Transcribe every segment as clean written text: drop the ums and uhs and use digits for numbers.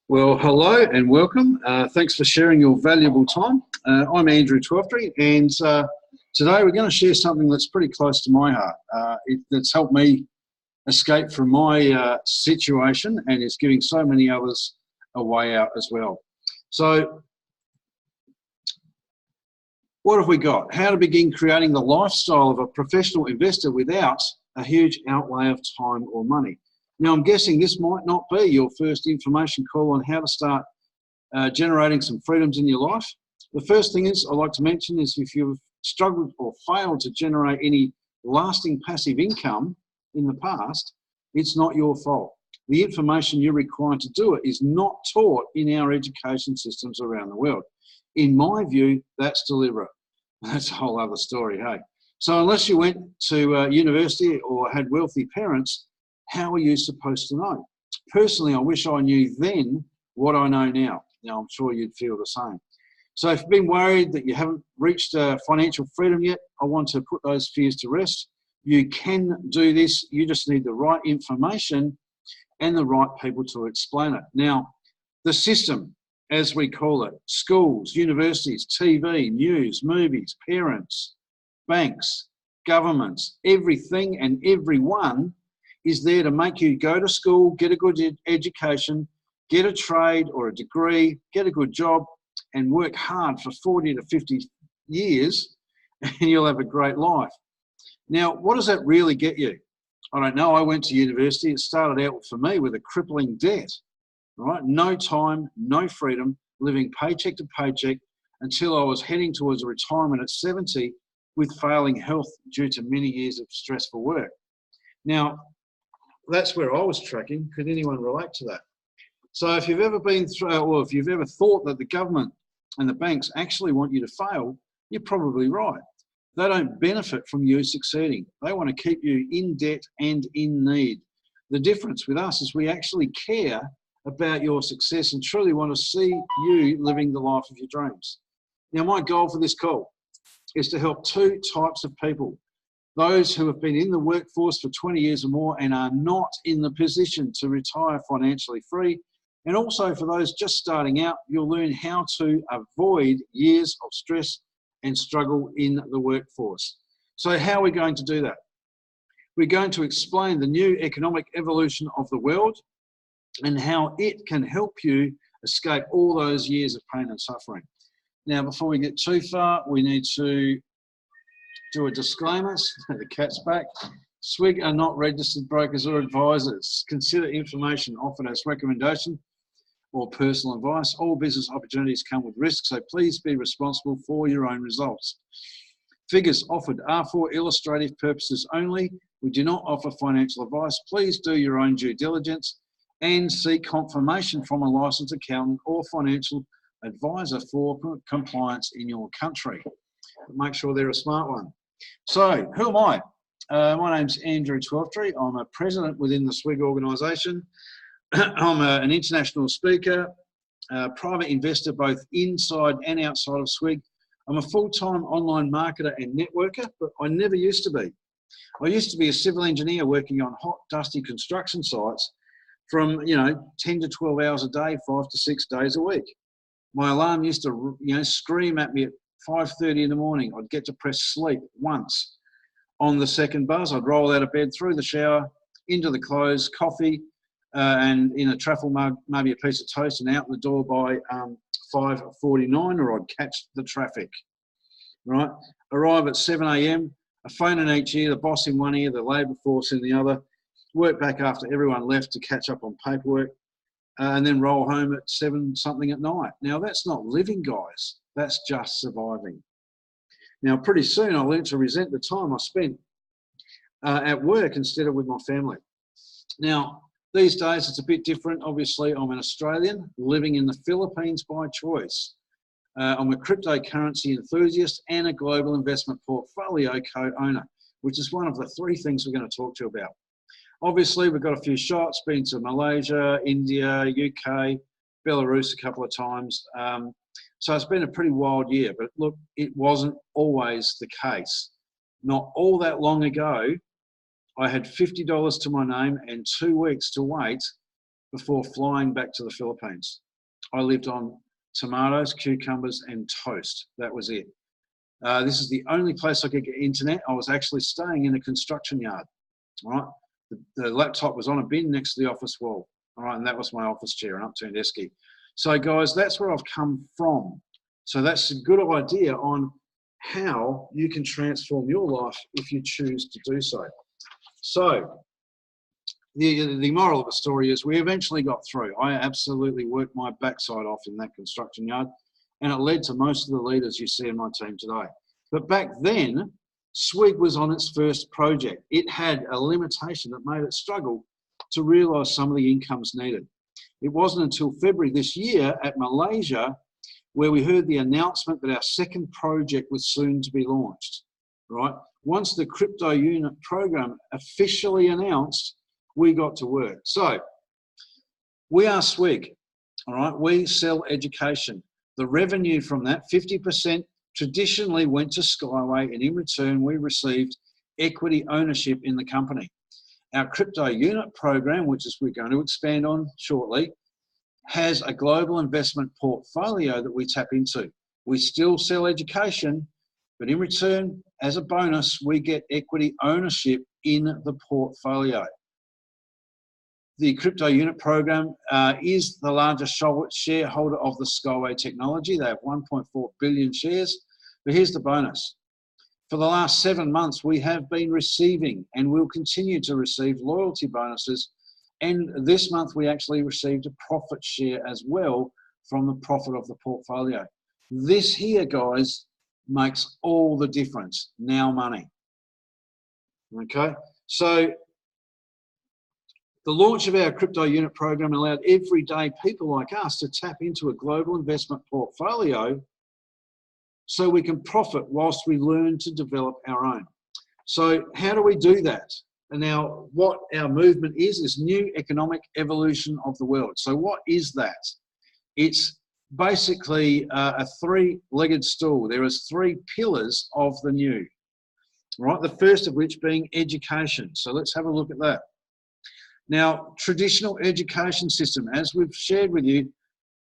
Well, hello and welcome. Thanks for sharing your valuable time. I'm Andrew Twelftree, and today we're going to share something that's pretty close to my heart. That's helped me escape from my situation and is giving so many others a way out as well. So, what have we got? How to begin creating the lifestyle of a professional investor without a huge outlay of time or money. Now, I'm guessing this might not be your first information call on how to start generating some freedoms in your life. The first thing is I'd like to mention is if you've struggled or failed to generate any lasting passive income in the past, it's not your fault. The information you're required to do it is not taught in our education systems around the world. In my view, that's deliberate. That's a whole other story, hey? So unless you went to university or had wealthy parents, how are you supposed to know? Personally, I wish I knew then what I know now. Now, I'm sure you'd feel the same. So if you've been worried that you haven't reached financial freedom yet, I want to put those fears to rest. You can do this. You just need the right information and the right people to explain it. Now, the system, as we call it, schools, universities, TV, news, movies, parents, banks, governments, everything and everyone is there to make you go to school, get a good education, get a trade or a degree, get a good job, and work hard for 40 to 50 years, and you'll have a great life. Now, what does that really get you? I don't know. I went to university. It started out for me with a crippling debt, right? No time, no freedom, living paycheck to paycheck until I was heading towards a retirement at 70 with failing health due to many years of stressful work. Now, that's where I was tracking. Could anyone relate to that? So if you've ever been through, or if you've ever thought that the government and the banks actually want you to fail, you're probably right. They don't benefit from you succeeding. They want to keep you in debt and in need. The difference with us is we actually care about your success and truly want to see you living the life of your dreams. Now, my goal for this call is to help two types of people. Those who have been in the workforce for 20 years or more and are not in the position to retire financially free. And also for those just starting out, you'll learn how to avoid years of stress and struggle in the workforce. So how are we going to do that? We're going to explain the new economic evolution of the world and how it can help you escape all those years of pain and suffering. Now, before we get too far, we need to do a disclaimer. The cat's back. SWIG are not registered brokers or advisors. Consider information offered as recommendation or personal advice. All business opportunities come with risks, so please be responsible for your own results. Figures offered are for illustrative purposes only. We do not offer financial advice. Please do your own due diligence and seek confirmation from a licensed accountant or financial advisor for compliance in your country. Make sure they're a smart one. So, who am I? My name's Andrew Twelftree. I'm a president within the SWIG organisation. I'm an international speaker, private investor both inside and outside of SWIG. I'm a full-time online marketer and networker, but I never used to be. I used to be a civil engineer working on hot, dusty construction sites from 10 to 12 hours a day, 5 to 6 days a week. My alarm used to scream at me at 5:30 in the morning. I'd get to press sleep once. On the second buzz, I'd roll out of bed, through the shower, into the clothes, coffee, and in a truffle mug, maybe a piece of toast, and out the door by 5:49, or I'd catch the traffic. Right? Arrive at 7 a.m, a phone in each ear, the boss in one ear, the labour force in the other. Work back after everyone left to catch up on paperwork, and then roll home at 7 something at night. Now, that's not living, guys. That's just surviving. Now, pretty soon I learned to resent the time I spent at work instead of with my family. Now, these days it's a bit different. Obviously, I'm an Australian living in the Philippines by choice. I'm a cryptocurrency enthusiast and a global investment portfolio co-owner, which is one of the three things we're going to talk to you about. Obviously, we've got a few shots, been to Malaysia, India, UK, Belarus a couple of times. So it's been a pretty wild year, but look, it wasn't always the case. Not all that long ago, I had $50 to my name and 2 weeks to wait before flying back to the Philippines. I lived on tomatoes, cucumbers, and toast. That was it. This is the only place I could get internet. I was actually staying in a construction yard. All right. The laptop was on a bin next to the office wall. All right, and that was my office chair, an upturned esky. So guys, that's where I've come from. So that's a good idea on how you can transform your life if you choose to do so. So the moral of the story is we eventually got through. I absolutely worked my backside off in that construction yard, and it led to most of the leaders you see in my team today. But back then, SWIG was on its first project. It had a limitation that made it struggle to realise some of the incomes needed. It wasn't until February this year at Malaysia where we heard the announcement that our second project was soon to be launched, right? Once the crypto unit program officially announced, we got to work. So we are SWIG, all right? We sell education. The revenue from that, 50%, traditionally went to Skyway, and in return, we received equity ownership in the company. Our crypto unit program, which is we're going to expand on shortly, has a global investment portfolio that we tap into. We still sell education, but in return, as a bonus, we get equity ownership in the portfolio. The crypto unit program is the largest shareholder of the Skyway technology. They have 1.4 billion shares. But here's the bonus. For the last 7 months, we have been receiving and will continue to receive loyalty bonuses. And this month, we actually received a profit share as well from the profit of the portfolio. This here, guys, makes all the difference. Now money. Okay, so the launch of our crypto unit program allowed everyday people like us to tap into a global investment portfolio so we can profit whilst we learn to develop our own. So how do we do that? And now what our movement is new economic evolution of the world. So what is that? It's basically a three-legged stool. There is 3 pillars of the new, right? The first of which being education. So let's have a look at that. Now, traditional education system, as we've shared with you,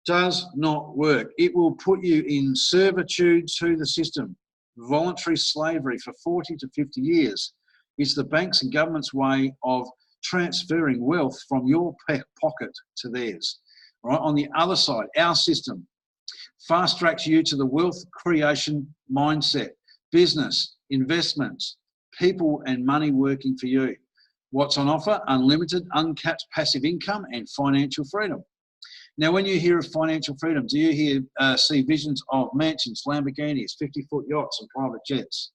does not work. It will put you in servitude to the system, voluntary slavery for 40 to 50 years. It's the banks and government's way of transferring wealth from your pocket to theirs. Right? On the other side, our system fast tracks you to the wealth creation mindset, business, investments, people and money working for you. What's on offer? Unlimited, uncapped passive income and financial freedom. Now, when you hear of financial freedom, do you see visions of mansions, Lamborghinis, 50-foot yachts and private jets?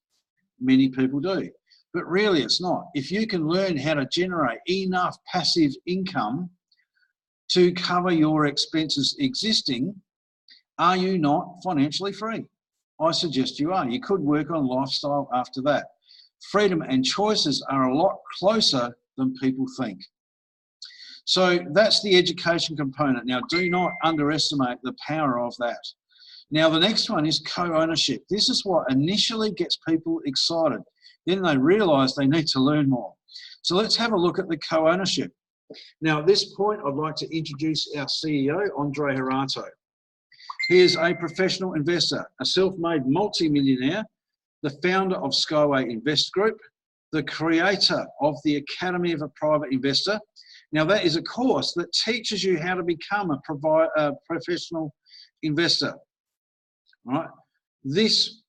Many people do, but really it's not. If you can learn how to generate enough passive income to cover your expenses existing, are you not financially free? I suggest you are. You could work on lifestyle after that. Freedom and choices are a lot closer than people think. So that's the education component. Now, do not underestimate the power of that. Now, the next one is co-ownership. This is what initially gets people excited. Then they realise they need to learn more. So let's have a look at the co-ownership. Now, at this point, I'd like to introduce our CEO, Andre Herato. He is a professional investor, a self-made multi-millionaire, the founder of Skyway Invest Group, the creator of the Academy of a Private Investor. Now, that is a course that teaches you how to become a professional investor. All right? This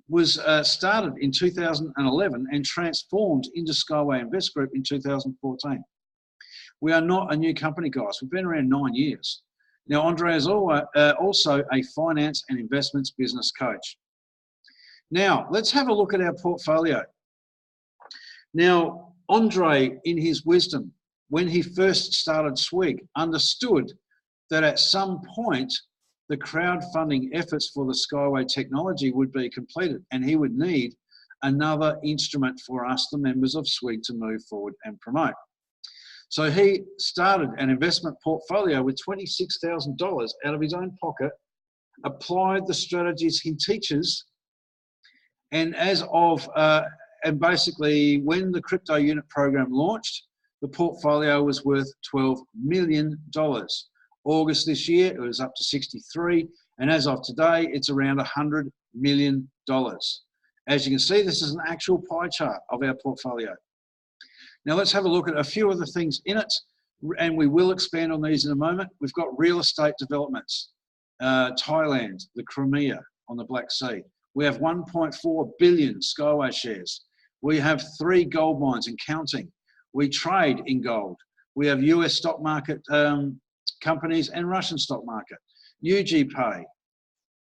was started in 2011 and transformed into Skyway Invest Group in 2014. We are not a new company, guys. We've been around 9 years. Now, Andre is also a finance and investments business coach. Now, let's have a look at our portfolio. Now, Andre, in his wisdom, when he first started SWIG, understood that at some point, the crowdfunding efforts for the Skyway technology would be completed and he would need another instrument for us, the members of SWIG, to move forward and promote. So he started an investment portfolio with $26,000 out of his own pocket, applied the strategies he teaches, and basically when the crypto unit program launched, the portfolio was worth $12 million. August this year, it was up to 63, and as of today, it's around $100 million. As you can see, this is an actual pie chart of our portfolio. Now let's have a look at a few other things in it, and we will expand on these in a moment. We've got real estate developments, Thailand, the Crimea on the Black Sea. We have 1.4 billion Skyway shares. We have 3 gold mines and counting. We trade in gold. We have US stock market companies and Russian stock market. UGPay,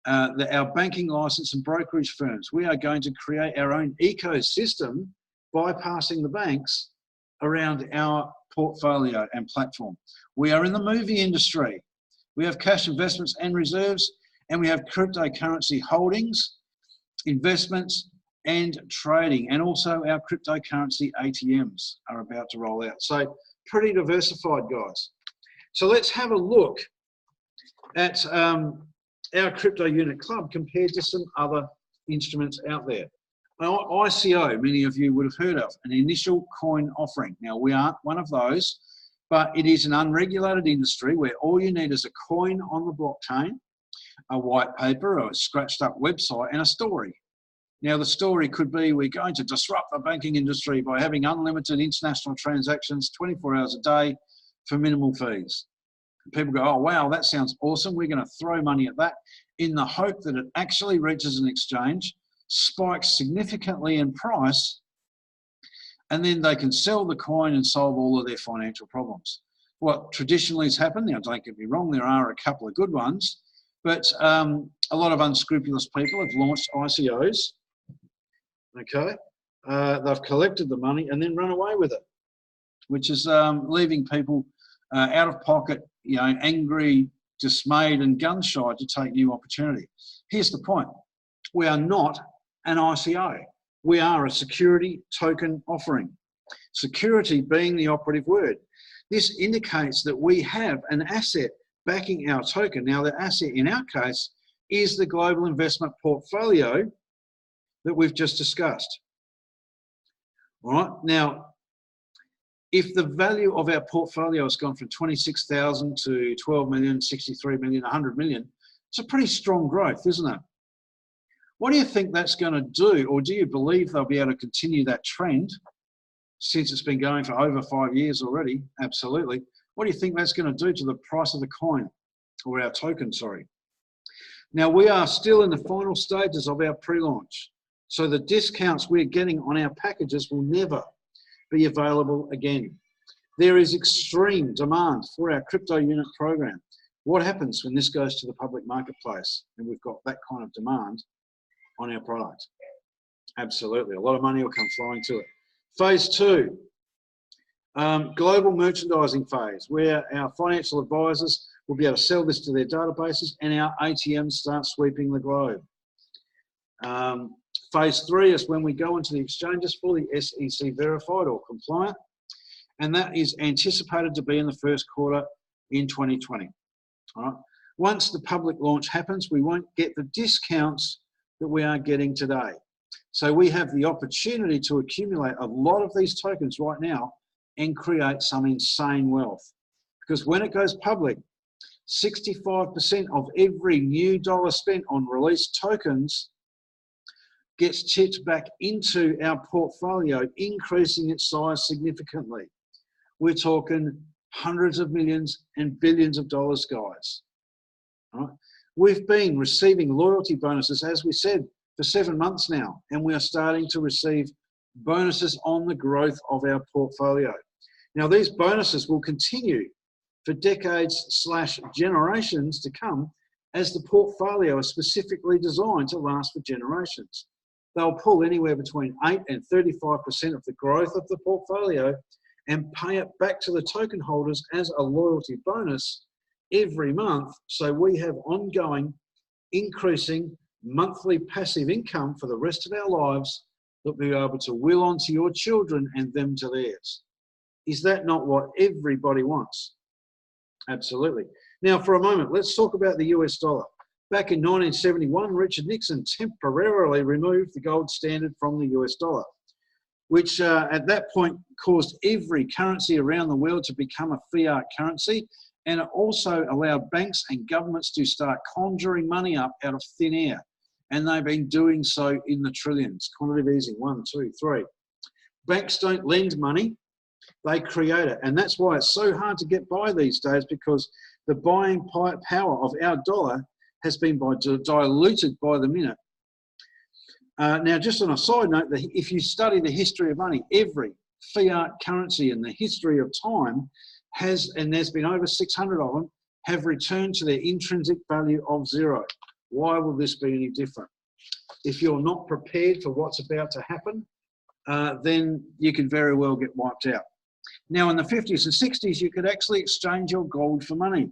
our banking license and brokerage firms. We are going to create our own ecosystem bypassing the banks around our portfolio and platform. We are in the movie industry. We have cash investments and reserves, and we have cryptocurrency holdings, investments, and trading, and also our cryptocurrency ATMs are about to roll out. So pretty diversified, guys. So let's have a look at our crypto unit club compared to some other instruments out there. Now, ICO, many of you would have heard of, an initial coin offering. Now, we aren't one of those, but it is an unregulated industry where all you need is a coin on the blockchain, a white paper, or a scratched up website, and a story. Now, the story could be, we're going to disrupt the banking industry by having unlimited international transactions 24 hours a day for minimal fees. And people go, oh, wow, that sounds awesome. We're going to throw money at that in the hope that it actually reaches an exchange, spikes significantly in price, and then they can sell the coin and solve all of their financial problems. What traditionally has happened, now don't get me wrong, there are a couple of good ones, but a lot of unscrupulous people have launched ICOs, okay? They've collected the money and then run away with it, which is leaving people out of pocket, you know, angry, dismayed, and gun shy to take new opportunity. Here's the point. We are not an ICO. We are a security token offering. Security being the operative word. This indicates that we have an asset backing our token. Now, the asset in our case is the global investment portfolio that we've just discussed. All right. Now, if the value of our portfolio has gone from 26,000 to 12 million, 63 million, 100 million, it's a pretty strong growth, isn't it? What do you think that's going to do, or do you believe they'll be able to continue that trend since it's been going for over 5 years already? Absolutely. What do you think that's going to do to the price of the coin, or our token, sorry? Now, we are still in the final stages of our pre-launch, so the discounts we're getting on our packages will never be available again. There is extreme demand for our crypto unit program. What happens when this goes to the public marketplace and we've got that kind of demand on our product? Absolutely, a lot of money will come flowing to it. Phase 2, global merchandising phase, where our financial advisors will be able to sell this to their databases and our ATMs start sweeping the globe. Phase 3 is when we go into the exchanges fully SEC verified or compliant, and that is anticipated to be in the first quarter in 2020. All right. Once the public launch happens, we won't get the discounts that we are getting today. So we have the opportunity to accumulate a lot of these tokens right now and create some insane wealth. Because when it goes public, 65% of every new dollar spent on released tokens gets tipped back into our portfolio, increasing its size significantly. We're talking hundreds of millions and billions of dollars, guys. All right? We've been receiving loyalty bonuses, as we said, for 7 months now, and we are starting to receive bonuses on the growth of our portfolio. Now, these bonuses will continue for decades/generations to come, as the portfolio is specifically designed to last for generations. They'll pull anywhere between 8 and 35% of the growth of the portfolio and pay it back to the token holders as a loyalty bonus every month. So we have ongoing, increasing monthly passive income for the rest of our lives that we'll be able to will on to your children and them to theirs. Is that not what everybody wants? Absolutely. Now, for a moment, let's talk about the US dollar. Back in 1971, Richard Nixon temporarily removed the gold standard from the US dollar. which at that point caused every currency around the world to become a fiat currency. And it also allowed banks and governments to start conjuring money up out of thin air. And they've been doing so in the trillions. Quantitative easing, 1, 2, 3. Banks don't lend money, they create it. And that's why it's so hard to get by these days, because the buying power of our dollar has been diluted by the minute. Now, just on a side note, if you study the history of money, every fiat currency in the history of time has, and there's been over 600 of them, have returned to their intrinsic value of 0. Why will this be any different? If you're not prepared for what's about to happen, then you could very well get wiped out. Now, in the 50s and 60s, you could actually exchange your gold for money.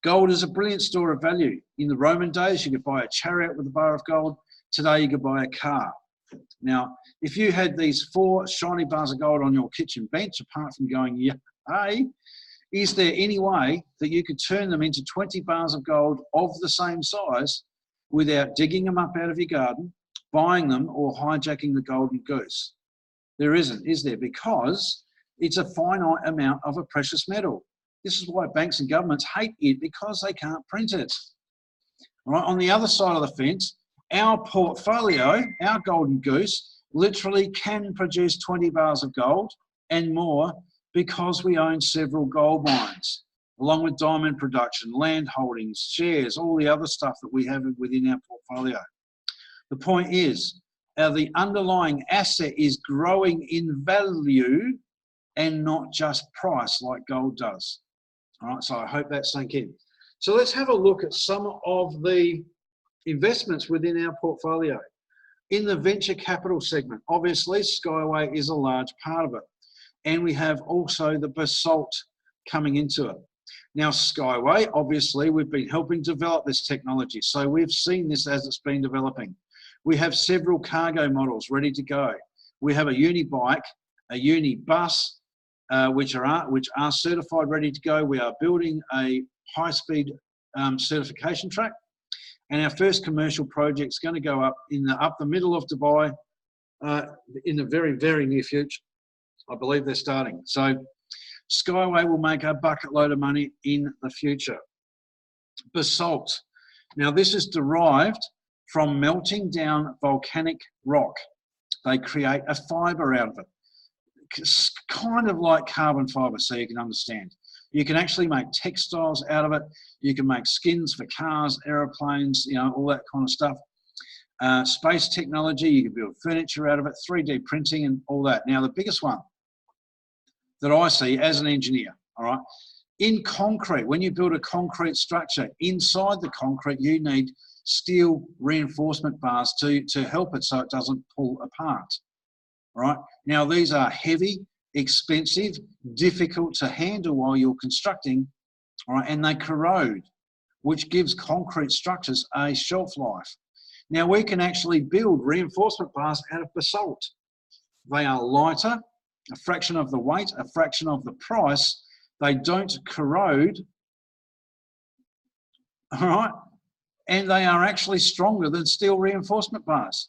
Gold is a brilliant store of value. In the Roman days, you could buy a chariot with a bar of gold. Today, you could buy a car. Now, if you had these 4 shiny bars of gold on your kitchen bench, apart from going, yeah, hey, is there any way that you could turn them into 20 bars of gold of the same size without digging them up out of your garden, buying them, or hijacking the golden goose? There isn't, is there? Because it's a finite amount of a precious metal. This is why banks and governments hate it, because they can't print it. All right, on the other side of the fence, our portfolio, our golden goose, literally can produce 20 bars of gold and more, because we own several gold mines, along with diamond production, land holdings, shares, all the other stuff that we have within our portfolio. The point is, the underlying asset is growing in value and not just price like gold does. All right, so I hope that sank in. So let's have a look at some of the investments within our portfolio. In the venture capital segment, obviously Skyway is a large part of it. And we have also the Basalt coming into it. Now, Skyway, obviously, we've been helping develop this technology. So we've seen this as it's been developing. We have several cargo models ready to go. We have a uni bike, a uni bus, which are certified, ready to go. We are building a high-speed certification track. And our first commercial project is going to go up in the middle of Dubai in the very, very near future. I believe they're starting. So Skyway will make a bucket load of money in the future. Basalt. Now, this is derived from melting down volcanic rock. They create a fibre out of it. It's kind of like carbon fibre, so you can understand. You can actually make textiles out of it. You can make skins for cars, aeroplanes, you know, all that kind of stuff. Space technology, you can build furniture out of it, 3D printing and all that. Now, the biggest one that I see as an engineer, all right, in concrete, when you build a concrete structure, inside the concrete, you need steel reinforcement bars to help it so it doesn't pull apart, all right? Now, these are heavy, expensive, difficult to handle while you're constructing, all right, and they corrode, which gives concrete structures a shelf life. Now, we can actually build reinforcement bars out of basalt. They are lighter, a fraction of the weight, a fraction of the price. They don't corrode, all right? And they are actually stronger than steel reinforcement bars.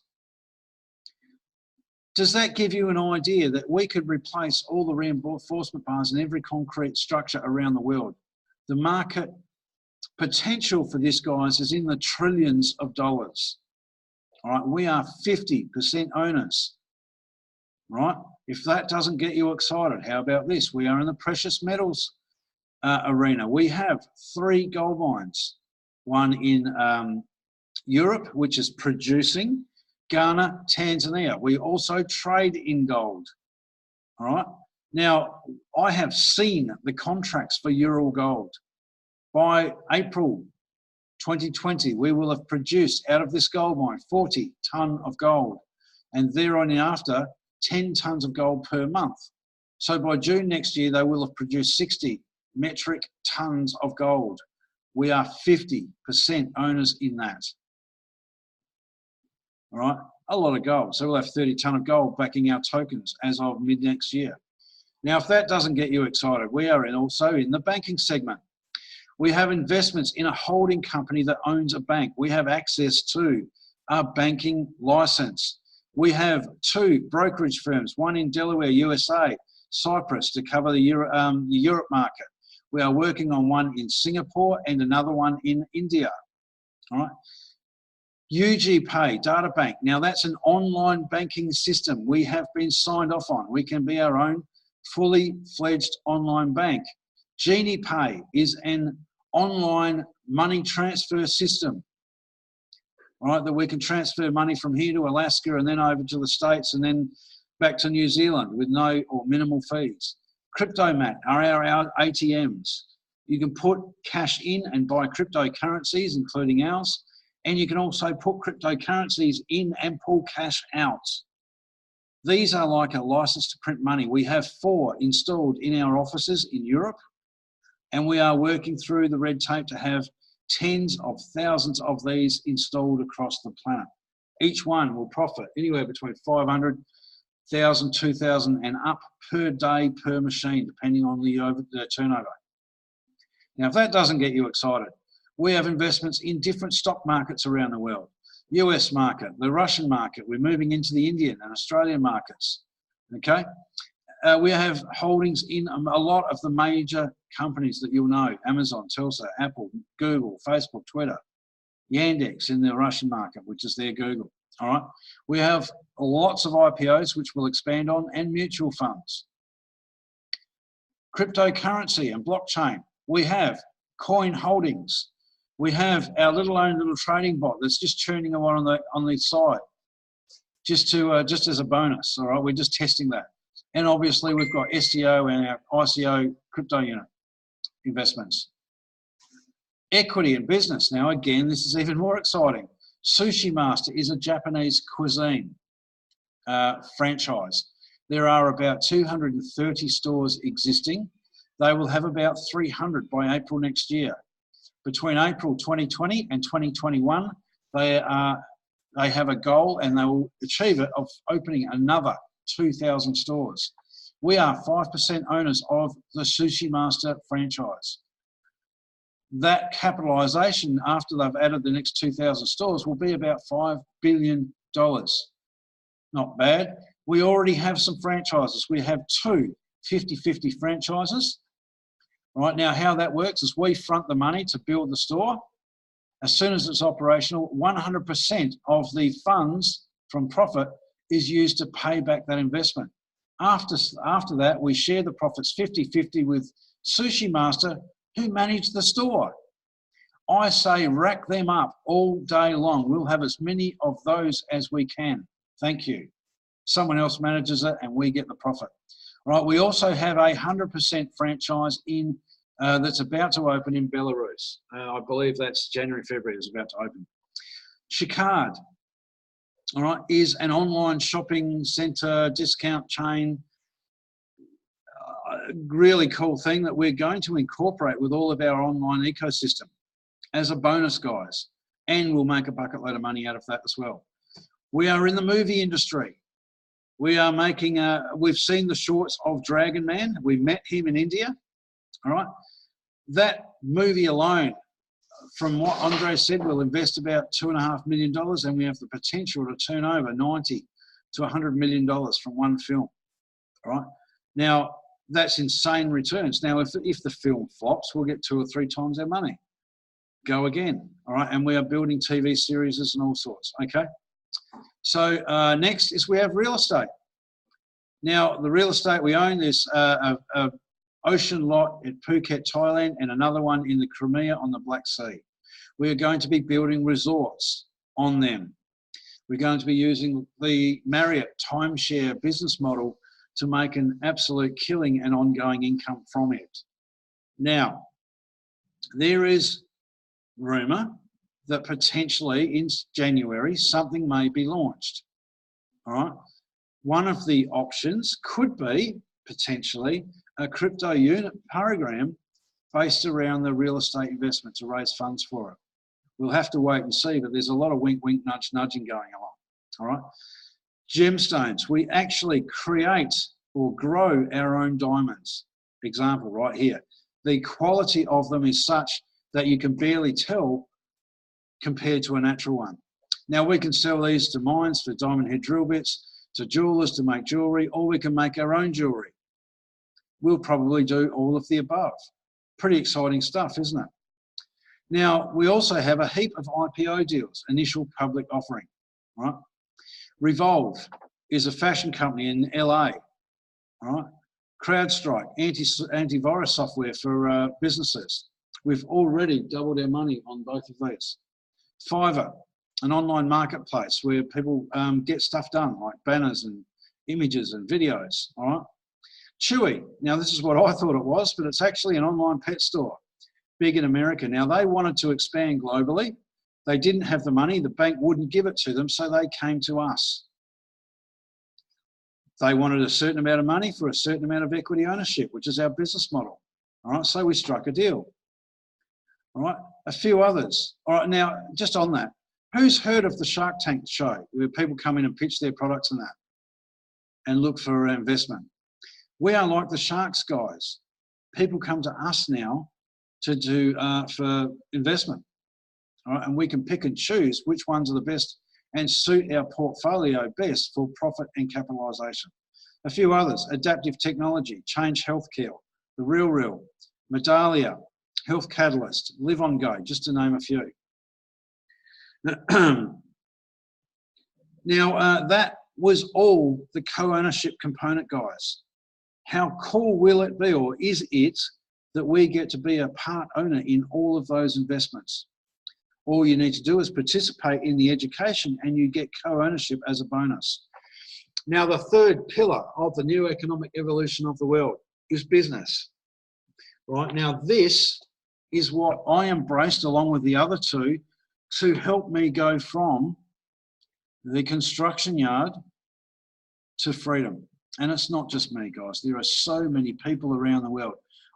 Does that give you an idea that we could replace all the reinforcement bars in every concrete structure around the world? The market potential for this, guys, is in the trillions of dollars. All right, we are 50% owners, right? If that doesn't get you excited, how about this? We are in the precious metals arena. We have 3 gold mines, one in Europe, which is producing, Ghana, Tanzania. We also trade in gold, all right? Now, I have seen the contracts for Ural Gold. By April 2020, we will have produced out of this gold mine 40 tonne of gold, and thereafter 10 tonnes of gold per month. So by June next year, they will have produced 60 metric tonnes of gold. We are 50% owners in that. All right, a lot of gold. So we'll have 30 tonne of gold backing our tokens as of mid next year. Now, if that doesn't get you excited, we are also in the banking segment. We have investments in a holding company that owns a bank. We have access to a banking license. We have 2 brokerage firms, one in Delaware, USA, Cyprus to cover the Europe market. We are working on one in Singapore and another one in India. All right. UGPay Data Bank. Now that's an online banking system we have been signed off on. We can be our own fully fledged online bank. GeniePay is an online money transfer system, right, that we can transfer money from here to Alaska and then over to the States and then back to New Zealand with no or minimal fees. CryptoMat are our ATMs. You can put cash in and buy cryptocurrencies, including ours, and you can also put cryptocurrencies in and pull cash out. These are like a license to print money. We have 4 installed in our offices in Europe, and we are working through the red tape to have tens of thousands of these installed across the planet. Each one will profit anywhere between 500, 1,000, 2,000 and up per day per machine, depending on the turnover. Now, if that doesn't get you excited, we have investments in different stock markets around the world. US market, the Russian market, we're moving into the Indian and Australian markets, okay? We have holdings in a lot of the major companies that you'll know: Amazon, Telsa, Apple, Google, Facebook, Twitter, Yandex in the Russian market, which is their Google, all right? We have lots of IPOs, which we'll expand on, and mutual funds. Cryptocurrency and blockchain. We have coin holdings. We have our own little trading bot that's just churning away on the side, just as a bonus, all right? We're just testing that. And obviously we've got STO and our ICO crypto unit investments. Equity and business. Now again, this is even more exciting. Sushi Master is a Japanese cuisine franchise. There are about 230 stores existing. They will have about 300 by April next year. Between April 2020 and 2021, they have a goal, and they will achieve it, of opening another 2,000 stores. We are 5% owners of the Sushi Master franchise. That capitalisation, after they've added the next 2,000 stores, will be about $5 billion. Not bad. We already have some franchises. We have 2 50-50 franchises. Right now, how that works is we front the money to build the store. As soon as it's operational, 100% of the funds from profit is used to pay back that investment. After that, we share the profits 50-50 with Sushi Master, who manage the store. I say rack them up all day long. We'll have as many of those as we can. Thank you. Someone else manages it and we get the profit. Right, we also have a 100% franchise in that's about to open in Belarus. I believe that's January, February, it's about to open. Chicard, all right, is an online shopping centre, discount chain. Really cool thing that we're going to incorporate with all of our online ecosystem as a bonus, guys. And we'll make a bucket load of money out of that as well. We are in the movie industry. We are making, we've seen the shorts of Dragon Man. We met him in India, all right? That movie alone, from what Andre said, will invest about $2.5 million, and we have the potential to turn over $90 to $100 million from one film, all right? Now, that's insane returns. Now, if the film flops, we'll get 2 or 3 times our money. Go again, all right? And we are building TV series and all sorts, okay? So next is we have real estate. Now, the real estate we own, there's a ocean lot at Phuket, Thailand, and another one in the Crimea on the Black Sea. We are going to be building resorts on them. We're going to be using the Marriott timeshare business model to make an absolute killing and ongoing income from it. Now, there is rumour that potentially in January something may be launched. All right. One of the options could be potentially a crypto unit program based around the real estate investment to raise funds for it. We'll have to wait and see, but there's a lot of wink, wink, nudge, nudging going along. All right. Gemstones. We actually create or grow our own diamonds. Example right here. The quality of them is such that you can barely tell compared to a natural one. Now we can sell these to mines for diamond head drill bits, to jewelers to make jewellery, or we can make our own jewellery. We'll probably do all of the above. Pretty exciting stuff, isn't it? Now, we also have a heap of IPO deals, initial public offering, right? Revolve is a fashion company in LA, right? CrowdStrike, antivirus software for businesses. We've already doubled our money on both of these. Fiverr, an online marketplace where people get stuff done, like banners and images and videos, all right? Chewy, now this is what I thought it was, but it's actually an online pet store, big in America. Now they wanted to expand globally. They didn't have the money, the bank wouldn't give it to them, so they came to us. They wanted a certain amount of money for a certain amount of equity ownership, which is our business model, all right? So we struck a deal, all right? A few others, all right? Now, just on that, who's heard of the Shark Tank show, where people come in and pitch their products and that, and look for investment? We are like the Sharks guys. People come to us now to do for investment, all right? And we can pick and choose which ones are the best and suit our portfolio best for profit and capitalisation. A few others: Adaptive Technology, Change Healthcare, The Real, Medallia, Health Catalyst, Live On Go, just to name a few. Now, that was all the co-ownership component, guys. How cool will it be, or is it, that we get to be a part owner in all of those investments? All you need to do is participate in the education and you get co-ownership as a bonus. Now, the third pillar of the new economic evolution of the world is business. Right now, this is what I embraced along with the other two to help me go from the construction yard to freedom. And it's not just me, guys. There are so many people around the world.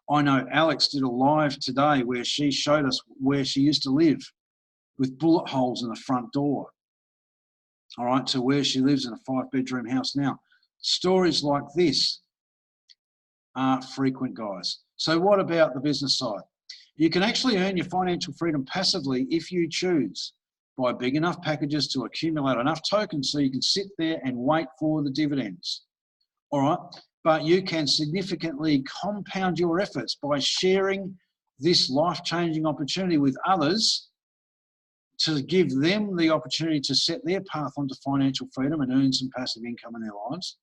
I know Alex did a live today where she showed us where she used to live with bullet holes in the front door, all right, to where she lives in a 5-bedroom house now. Stories like this are frequent, guys. So what about the business side? You can actually earn your financial freedom passively if you choose, buy big enough packages to accumulate enough tokens so you can sit there and wait for the dividends. All right, but you can significantly compound your efforts by sharing this life-changing opportunity with others to give them the opportunity to set their path onto financial freedom and earn some passive income in their lives.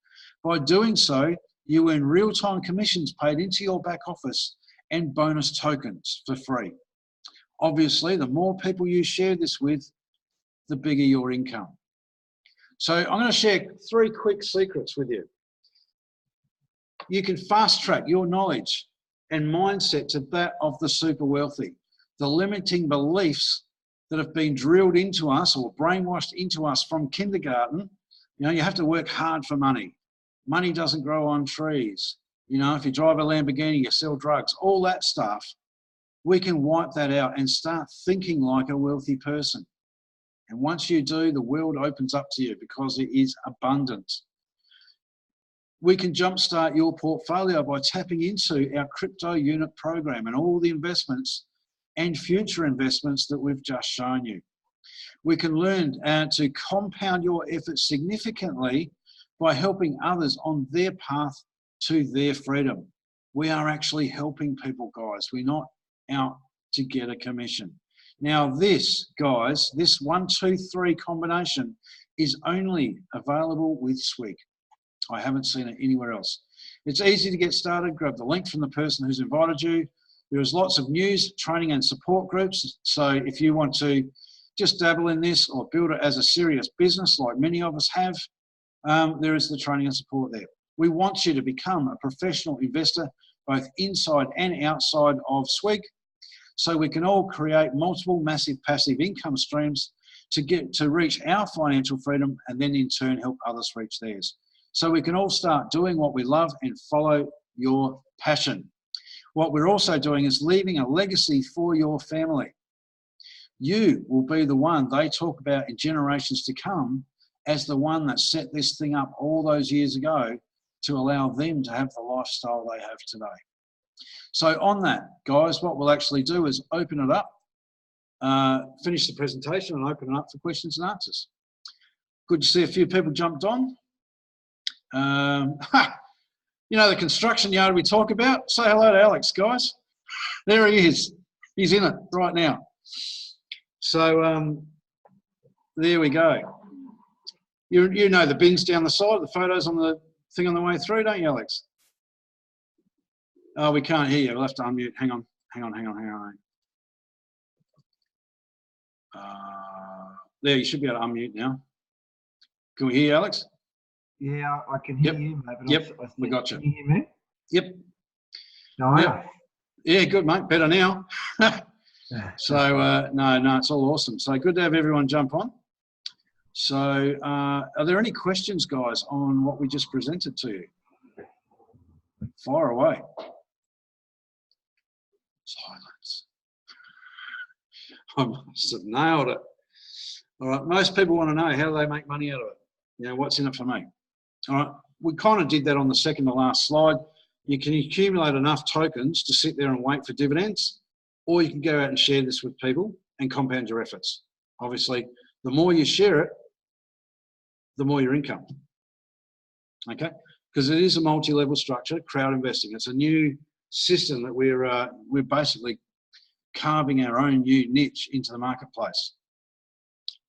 By doing so, you earn real-time commissions paid into your back office and bonus tokens for free. Obviously, the more people you share this with, the bigger your income. So I'm going to share 3 quick secrets with you. You can fast track your knowledge and mindset to that of the super wealthy. The limiting beliefs that have been drilled into us or brainwashed into us from kindergarten. You know, you have to work hard for money. Money doesn't grow on trees. You know, if you drive a Lamborghini, you sell drugs, all that stuff. We can wipe that out and start thinking like a wealthy person. And once you do, the world opens up to you because it is abundant. We can jumpstart your portfolio by tapping into our crypto unit program and all the investments and future investments that we've just shown you. We can learn to compound your efforts significantly by helping others on their path to their freedom. We are actually helping people, guys. We're not out to get a commission. Now this, guys, this 1, 2, 3 combination is only available with Swig. I haven't seen it anywhere else. It's easy to get started. Grab the link from the person who's invited you. There is lots of news, training and support groups. So if you want to just dabble in this or build it as a serious business like many of us have, there is the training and support there. We want you to become a professional investor, both inside and outside of Swig, so we can all create multiple massive passive income streams to reach our financial freedom and then in turn help others reach theirs. So we can all start doing what we love and follow your passion. What we're also doing is leaving a legacy for your family. You will be the one they talk about in generations to come as the one that set this thing up all those years ago to allow them to have the lifestyle they have today. So on that, guys, what we'll actually do is open it up finish the presentation and open it up for questions and answers. Good to see a few people jumped on. You know the construction yard we talk about? Say hello to Alex, guys. There he is. He's in it right now. So there we go. You know the bins down the side, the photos on the thing on the way through, don't you, Alex? Oh, we can't hear you. We'll have to unmute. Hang on. There, you should be able to unmute now. Can we hear you, Alex? Yeah, I can hear you, mate. But Yep, we got you. Can you hear me? Yep. No, yep. Yeah, good, mate. Better now. So, no, it's all awesome. So good to have everyone jump on. So, are there any questions, guys, on what we just presented to you? Fire away. Silence. I must have nailed it. All right, most people want to know how do they make money out of it. You know, what's in it for me? All right, we kind of did that on the second to last slide. You can accumulate enough tokens to sit there and wait for dividends, or you can go out and share this with people and compound your efforts. Obviously, the more you share it, the more your income. Okay, because it is a multi-level structure, crowd investing. It's a new system that we're basically carving our own new niche into the marketplace.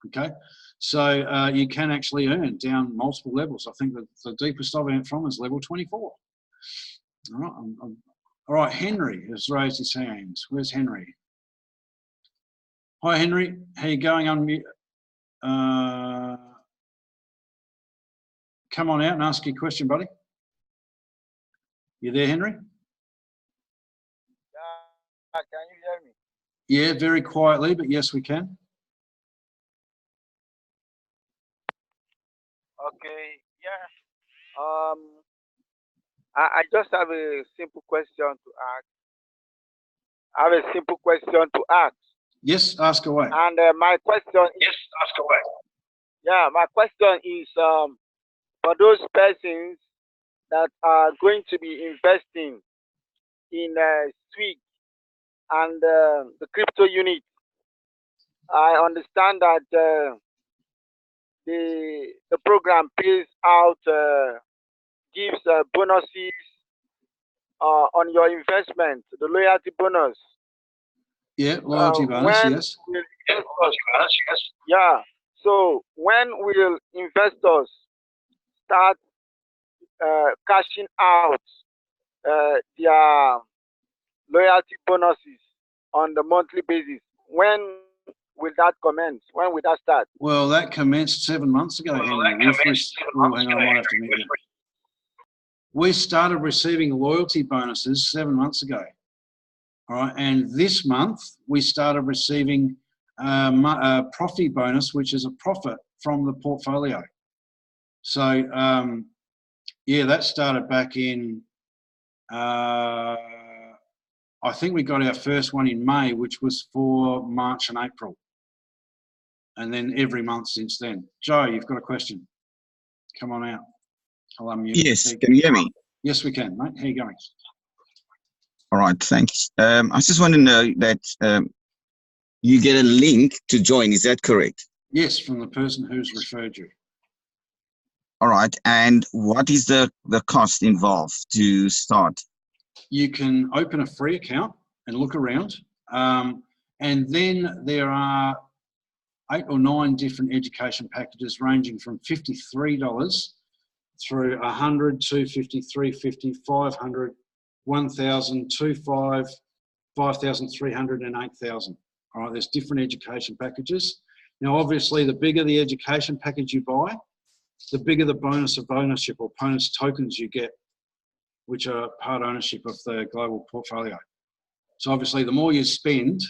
Okay, so you can actually earn down multiple levels. I think that the deepest I've earned from is level 24. All right, all right, Henry has raised his hand. Where's Henry? Hi, Henry. How you going? Come on out and ask your question, buddy. You there, Henry? Yeah, can you hear me? Yeah, very quietly, but yes, we can. Okay, yeah. I just have a simple question to ask. I have a simple question to ask. Yes, ask away. And my question is, yes, ask away. Yeah, my question is for those persons that are going to be investing in SWIG and the crypto unit. I understand that the program pays out, gives bonuses on your investment, the loyalty bonus. Yeah, loyalty bonus, yes. Yeah. So when will investors start cashing out their loyalty bonuses on the monthly basis? When will that commence? When will that start? Well, that commenced 7 months ago, Henry. We started receiving loyalty bonuses 7 months ago. All right, and this month we started receiving a profit bonus, which is a profit from the portfolio. So, yeah, that started back in, I think we got our first one in May, which was for March and April. And then every month since then. Joe, you've got a question. Come on out. I'll unmute. Yes, can you hear me? Yes, we can, mate. How you going? All right, thanks. I just want to know that you get a link to join, is that correct? Yes, from the person who's referred you. All right, and what is the cost involved to start? You can open a free account and look around. And then there are 8 or 9 different education packages ranging from $53 through 100, 250, 350, 500, 1,000, 2,500, 5,300 and 8,000. All right, there's different education packages. Now, obviously, the bigger the education package you buy, the bigger the bonus of ownership or bonus tokens you get, which are part ownership of the global portfolio. So obviously, the more you spend,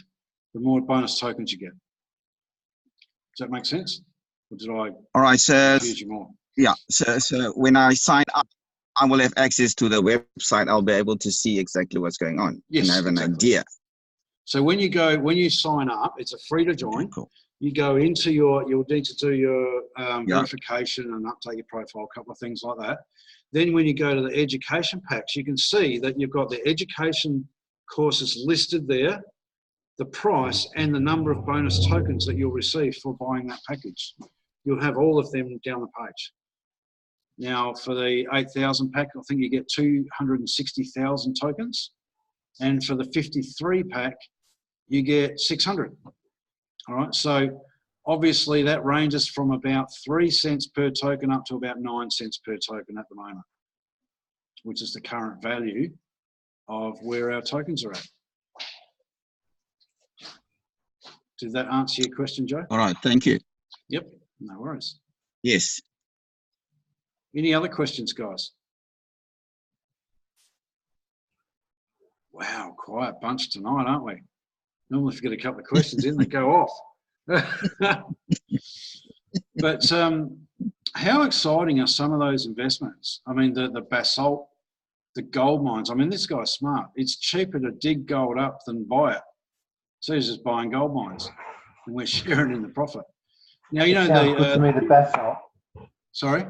the more bonus tokens you get. Does that make sense? Or did I confuse you more? Yeah, so when I sign up, I will have access to the website. I'll be able to see exactly what's going on. Yes, and I have an idea. So when you sign up, it's a free to join. Okay, cool. You go into you'll need to do your verification and update your profile, a couple of things like that. Then when you go to the education packs, you can see that you've got the education courses listed there the price and the number of bonus tokens that you'll receive for buying that package. You'll have all of them down the page. Now, for the 8,000 pack, I think you get 260,000 tokens. And for the 53 pack, you get 600. All right, so obviously that ranges from about 3 cents per token up to about 9 cents per token at the moment, which is the current value of where our tokens are at. Did that answer your question, Joe? All right, thank you. Yep, no worries. Yes. Any other questions, guys? Wow, quiet bunch tonight, aren't we? Normally if you get a couple of questions in, they go off. But how exciting are some of those investments? I mean, the basalt, the gold mines. I mean, this guy's smart. It's cheaper to dig gold up than buy it. So he's just buying gold mines, and we're sharing in the profit. Now, you know, sounds good to me, the basalt. Sorry?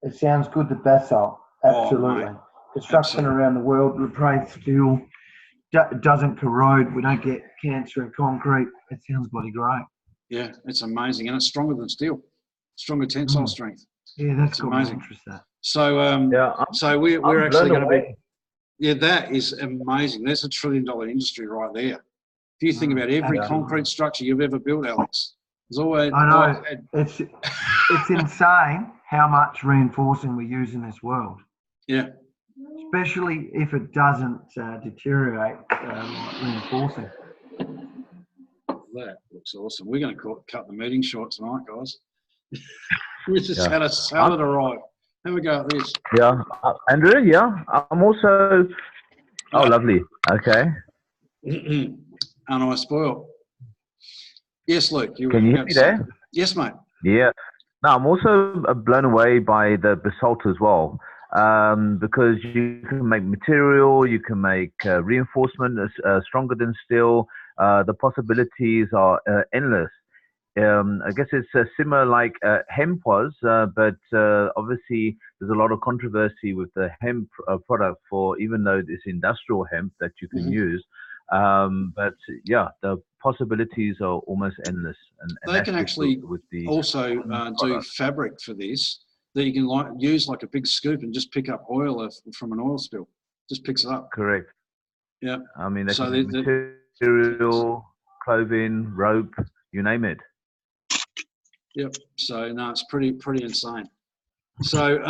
It sounds good, the basalt. Absolutely. Oh, Construction absolutely. around the world, replace steel, doesn't corrode. We don't get cancer in concrete. It sounds bloody great. Yeah, it's amazing, and it's stronger than steel. Stronger tensile strength. Yeah, that's It's got amazing. my interest. That. So, Yeah, so we're actually going to be. away. Yeah, that is amazing. That's $1 trillion industry right there. If you think about every absolutely. concrete structure you've ever built, Alex, there's always. I know. It's insane how much reinforcing we use in this world. Yeah. Especially if it doesn't deteriorate, reinforcing. That looks awesome. We're going to cut the meeting short tonight, guys. We just Yeah. had a salad arrive. Have a go at this. Yeah, Andrew. Yeah, I'm also. Oh, lovely. Okay. And I spoil. Yes, Luke. Can you hear me there? Yes, mate. Yeah. No, I'm also blown away by the basalt as well, because you can make material, you can make reinforcement stronger than steel. The possibilities are endless. I guess it's similar like hemp was, but obviously there's a lot of controversy with the hemp product for, even though it's industrial hemp that you can use. But yeah, the possibilities are almost endless. And They can actually with the also do fabric for this, that you can use like a big scoop and just pick up oil from an oil spill. Just picks it up. Correct. Yeah. I mean, they So can do material, clothing, rope, you name it. Yep. So no, it's pretty insane. So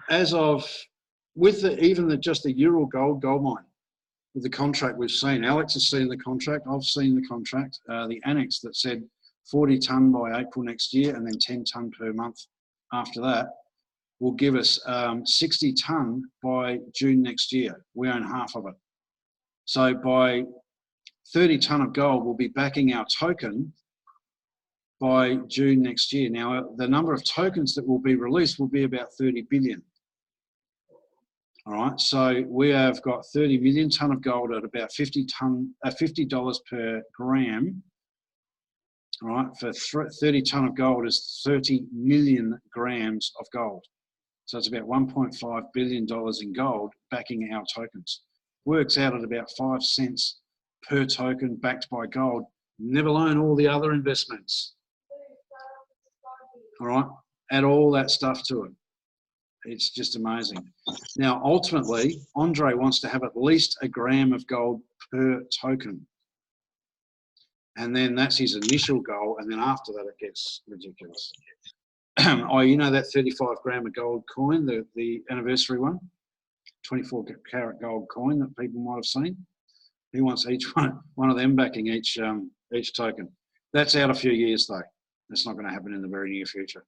as of with just the Ural gold mine, with the contract we've seen, Alex has seen the contract. I've seen the contract. The annex that said 40 tonne by April next year, and then 10 tonne per month after that, will give us 60 tonne by June next year. We own half of it. So by 30 tonne of gold, we'll be backing our token by June next year. Now, the number of tokens that will be released will be about 30 billion. All right, so we have got 30 million tonne of gold at about $50 per gram. All right, for 30 tonne of gold is 30 million grams of gold. So it's about $1.5 billion in gold backing our tokens. Works out at about 5 cents per token backed by gold, never alone all the other investments. All right, add all that stuff to it. It's just amazing. Now, ultimately, Andre wants to have at least a gram of gold per token. And then that's his initial goal. And then after that, it gets ridiculous. Oh, you know that 35 gram of gold coin, the anniversary one? 24 karat gold coin that people might have seen. He wants each one of them backing each token. That's out a few years, though. That's not going to happen in the very near future.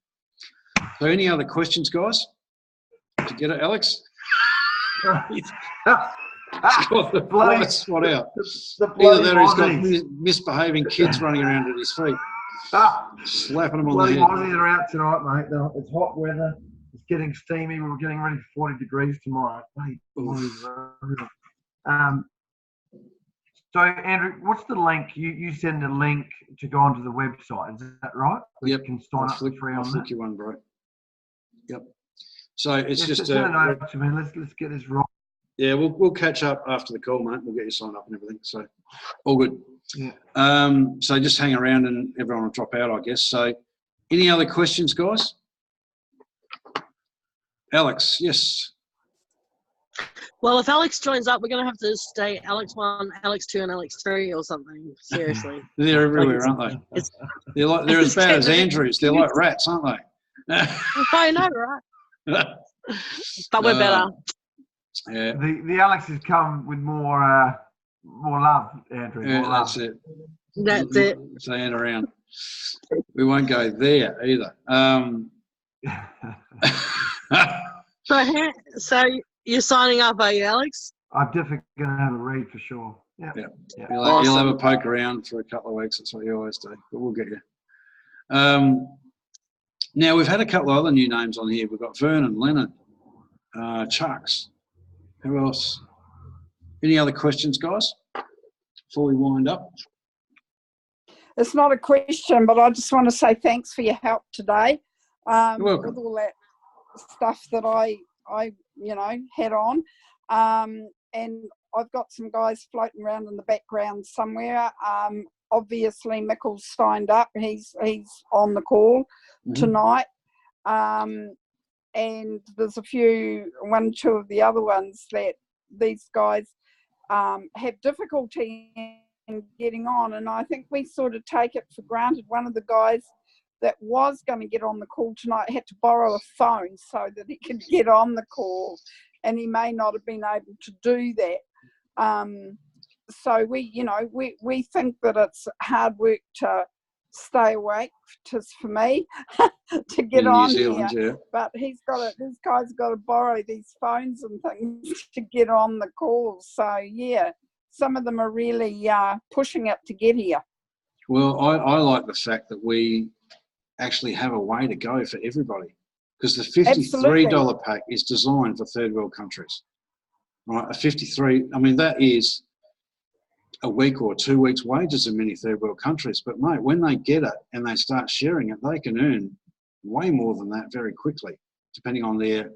So any other questions, guys? Did you get it, Alex? He's got the bright spot out. Either that or he's got misbehaving kids running around at his feet. Slapping them on the head. Aussies are out tonight, mate. It's hot weather. It's getting steamy. We're getting ready for 40 degrees tomorrow. So, Andrew, what's the link? You send a link to go onto the website. Is that right? Yep. You can sign up for free on that. I'll flick you one, bro. Yep. So it's just send it over to me. Let's get this right. Yeah, we'll catch up after the call, mate. We'll get you signed up and everything. So all good. Yeah. So just hang around and everyone will drop out, I guess. So any other questions, guys? Alex, yes. Well, if Alex joins up, we're going to have to stay Alex 1, Alex 2, and Alex 3 or something. Seriously. They're everywhere, aren't they? They're as bad as Andrews. They're like rats, aren't they? I know, right? But we're better. Yeah. The Alexes come with more love, Andrew. Yeah, More love. that's it. That's it. Staying around. We won't go there either. So you're signing up, are you, Alex? I'm definitely going to have a read for sure. Yeah. You'll have a poke around for a couple of weeks. That's what you always do, but we'll get you. Now, we've had a couple of other new names on here. We've got Vernon, Leonard, Chucks. Who else? Any other questions, guys, before we wind up? It's not a question, but I just want to say thanks for your help today. You're welcome. With all that stuff that I had on. And I've got some guys floating around in the background somewhere. Obviously, Mickle's signed up. He's on the call tonight. And there's one or two of the other ones that these guys have difficulty in getting on. And I think we sort of take it for granted. One of the guys that was going to get on the call tonight had to borrow a phone so that he could get on the call, and he may not have been able to do that. So we think that it's hard work to stay awake, just for me, to get on here. Yeah. But these guys got to borrow these phones and things to get on the call. So yeah, some of them are really pushing it to get here. Well, I like the fact that we actually have a way to go for everybody, because the $53 pack is designed for third world countries, right? A 53, I mean, that is a week or 2 weeks wages in many third world countries. But mate, when they get it and they start sharing it, they can earn way more than that very quickly, depending on their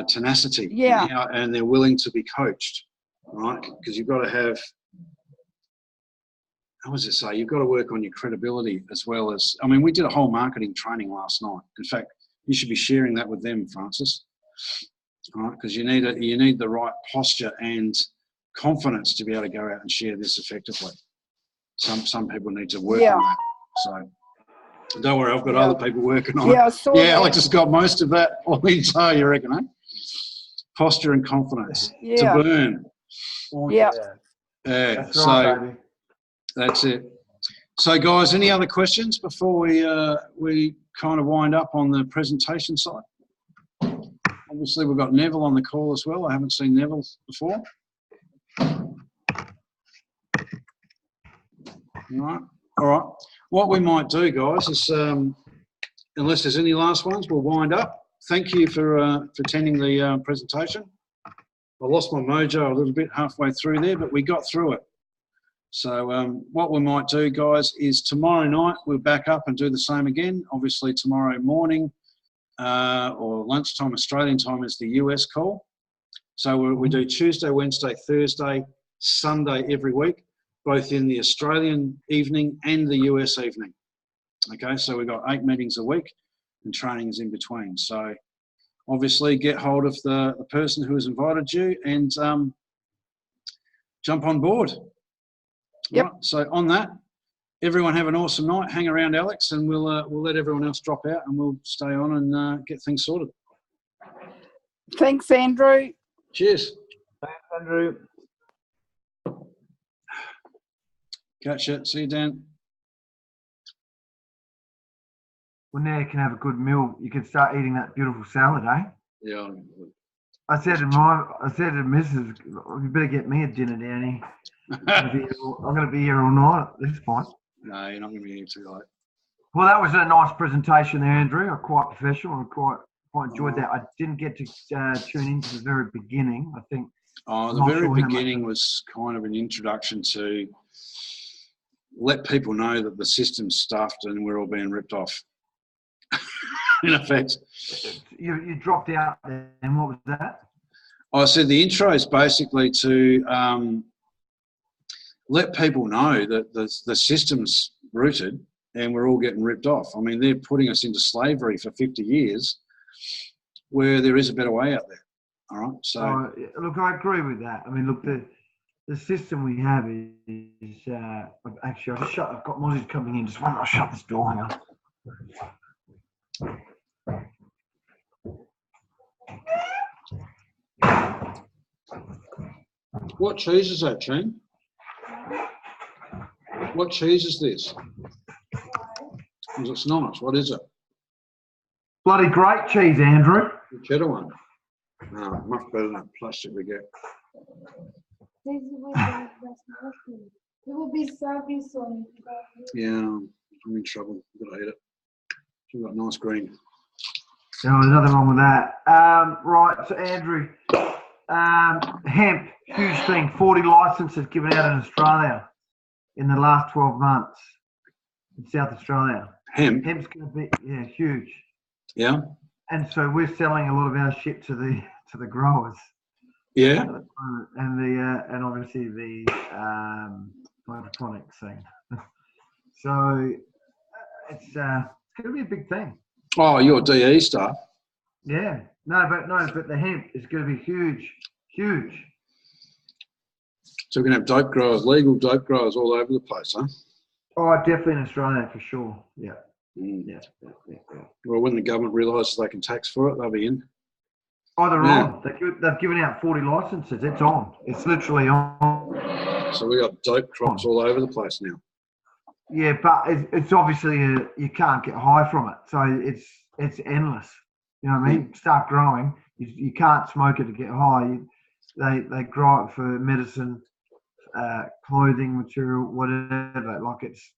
tenacity. Yeah. And they're willing to be coached, right? Because you've got to have, how was it say? You've got to work on your credibility as well as, I mean, we did a whole marketing training last night. In fact, you should be sharing that with them, Francis, all right? Because you need the right posture and confidence to be able to go out and share this effectively. Some people need to work on that. So don't worry, I've got other people working on it. Alex has got most of that on the entire, you reckon, eh? Posture and confidence to burn. Yeah. That's right, baby. That's it. So, guys, any other questions before we kind of wind up on the presentation side? Obviously, we've got Neville on the call as well. I haven't seen Neville before. All right. What we might do, guys, is unless there's any last ones, we'll wind up. Thank you for attending the presentation. I lost my mojo a little bit halfway through there, but we got through it. So what we might do, guys, is tomorrow night we'll back up and do the same again. Obviously, tomorrow morning or lunchtime Australian time is the US call. So we do Tuesday, Wednesday, Thursday, Sunday every week, both in the Australian evening and the US evening. Okay, so we've got 8 meetings a week and trainings in between. So obviously get hold of the person who has invited you and jump on board. Yep. Right, so on that, everyone have an awesome night. Hang around, Alex, and we'll let everyone else drop out and we'll stay on and get things sorted. Thanks, Andrew. Cheers. Thanks, Andrew. Catch you. See you, Dan. Well, now you can have a good meal. You can start eating that beautiful salad, eh? Yeah. I said to Mrs., you better get me a dinner down here. I'm going to be here all night at this point. No, you're not going to be here too late. Well, that was a nice presentation there, Andrew. Quite professional and quite enjoyed that. I didn't get to tune into the very beginning, I think. The very beginning was kind of an introduction to let people know that the system's stuffed and we're all being ripped off. In effect. You dropped out there, and what was that? I said the intro is basically to let people know that the system's rooted and we're all getting ripped off. I mean, they're putting us into slavery for 50 years where there is a better way out there. All right. So look, I agree with that. I mean, look, the system we have is actually, I've got Mozzies coming in. Just one, I'll shut this door now. what cheese is that, Shane? What cheese is this? Because it's not. What is it? Bloody great cheese, Andrew. The cheddar one. No, much better than that plastic we get. It will be soggy soon. Yeah, I'm in trouble. I've got to eat it. We've got nice green. No, there's nothing wrong with that. Right, so Andrew, hemp, huge thing. 40 licenses given out in Australia in the last 12 months in South Australia. Hemp? Hemp's going to be, yeah, huge. Yeah. And so we're selling a lot of our shit to the growers. Yeah. And obviously the hydroponics thing. So it's going to be a big thing. Oh, your DE stuff. Yeah. No, but the hemp is going to be huge, huge. So we're going to have dope growers, legal dope growers all over the place, huh? Oh, definitely in Australia for sure. Yeah. Mm. Yeah. Well, when the government realises they can tax for it, they'll be in. Oh, they're on. They've given out 40 licenses. It's on. It's literally on. So we got dope crops all over the place now. Yeah, but it's obviously you can't get high from it. So it's endless. You know what I mean? Start growing. You can't smoke it to get high. They grow it for medicine, clothing material, whatever. Like it's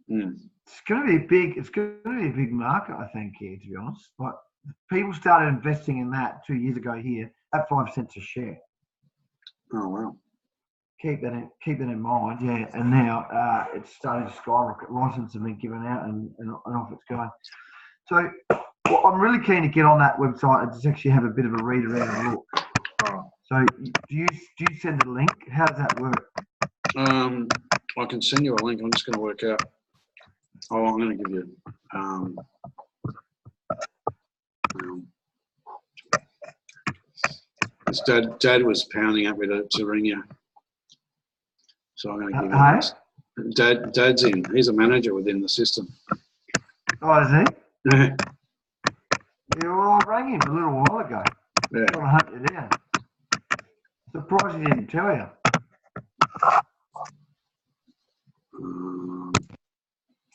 going to be a big. It's going to be a big market, I think. Here, to be honest, but people started investing in that 2 years ago here at 5 cents a share. Oh wow! Keep that in mind, yeah. And now it's starting to skyrocket. Licenses have been given out, and off it's going. So well, I'm really keen to get on that website and just actually have a bit of a read around and look. So do you send a link? How does that work? I can send you a link. I'm just going to work out. Oh, I'm going to give you. His dad was pounding at me to ring you, so I'm going to give you this. Dad's in. He's a manager within the system. Oh, is he? Yeah. Yeah, well, I rang him a little while ago. Yeah. Trying to hunt you down. Surprised he didn't tell you.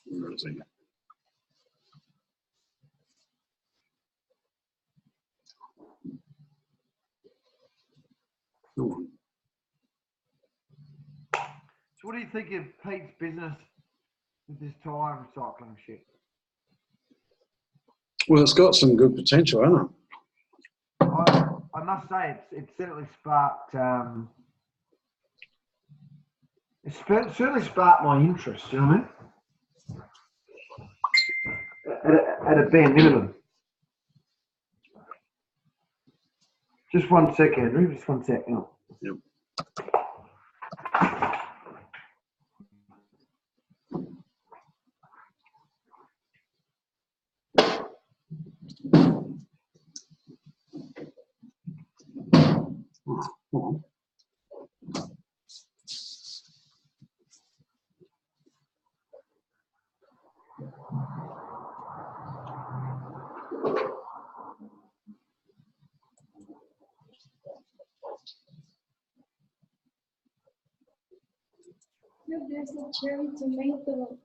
Where is he? Come on. So what do you think of Pete's business with this tyre recycling shit? Well, it's got some good potential, hasn't it? I must say, it's certainly sparked. It's certainly sparked my interest. You know what I mean? At a bare minimum. Just 1 sec, Andrew. Just 1 sec. Oh. Yep. Come on. There's a cherry tomato